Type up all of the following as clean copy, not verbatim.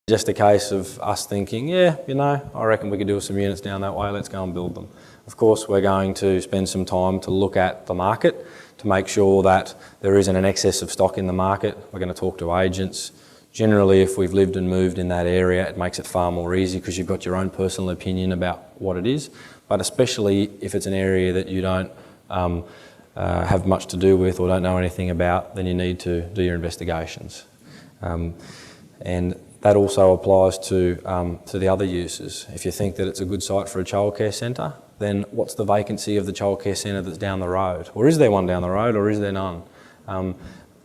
Just a case of us thinking, yeah, you know, I reckon we could do some units down that way, let's go and build them. Of course, we're going to spend some time to look at the market to make sure that there isn't an excess of stock in the market. We're going to talk to agents. Generally, if we've lived and moved in that area, it makes it far more easy because you've got your own personal opinion about what it is. But especially if it's an area that you don't have much to do with or don't know anything about, then you need to do your investigations. And that also applies to the other uses. If you think that it's a good site for a childcare centre, then what's the vacancy of the childcare centre that's down the road? Or is there one down the road, or is there none?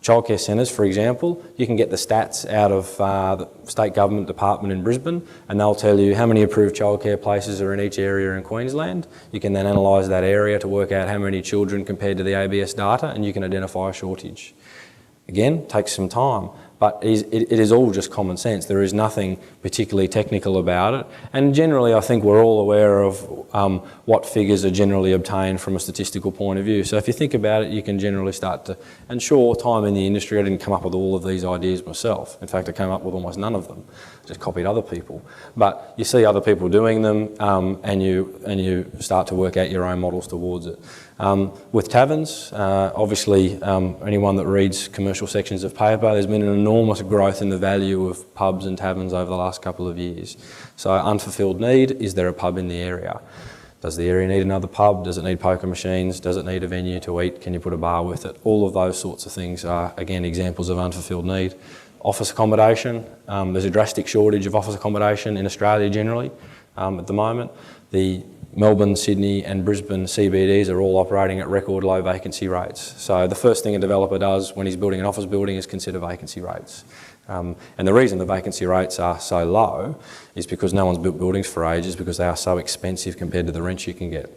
Childcare centres, for example, you can get the stats out of the state government department in Brisbane, and they'll tell you how many approved childcare places are in each area in Queensland. You can then analyse that area to work out how many children compared to the ABS data, and you can identify a shortage. Again, takes some time, but it is all just common sense. There is nothing particularly technical about it. And generally, I think we're all aware of what figures are generally obtained from a statistical point of view. So if you think about it, you can generally start to, and sure, time in the industry, I didn't come up with all of these ideas myself. In fact, I came up with almost none of them, just copied other people. But you see other people doing them, and you start to work out your own models towards it. With taverns, obviously, anyone that reads commercial sections of paper, there's been an enormous growth in the value of pubs and taverns over the last couple of years. So unfulfilled need, is there a pub in the area? Does the area need another pub? Does it need poker machines? Does it need a venue to eat? Can you put a bar with it? All of those sorts of things are, again, examples of unfulfilled need. Office accommodation, there's a drastic shortage of office accommodation in Australia generally at the moment. The Melbourne, Sydney and Brisbane CBDs are all operating at record low vacancy rates. So the first thing a developer does when he's building an office building is consider vacancy rates. And the reason the vacancy rates are so low is because no one's built buildings for ages because they are so expensive compared to the rents you can get.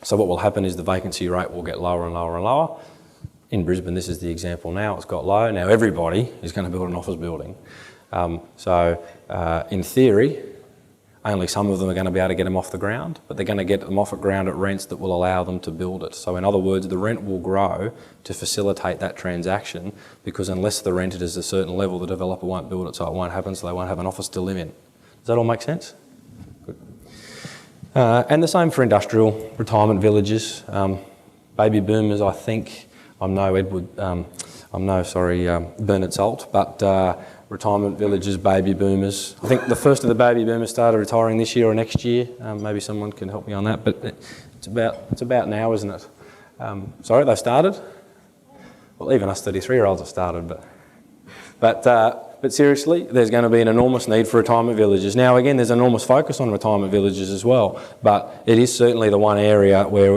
So what will happen is the vacancy rate will get lower and lower and lower. In Brisbane, this is the example now, it's got low. Now everybody is going to build an office building. In theory, only some of them are going to be able to get them off the ground, but they're going to get them off the ground at rents that will allow them to build it. So in other words, the rent will grow to facilitate that transaction, because unless the rent is a certain level, the developer won't build it, so it won't happen, so they won't have an office to live in. Does that all make sense? Good. And the same for industrial retirement villages. Baby boomers, I think, I'm no Bernard Salt, but retirement villages, baby boomers. I think the first of the baby boomers started retiring this year or next year. Maybe someone can help me on that, but it's about now, isn't it? Sorry, they started? Well, even us 33-year-olds have started, but seriously, there's going to be an enormous need for retirement villages. Now, again, there's enormous focus on retirement villages as well, but it is certainly the one area where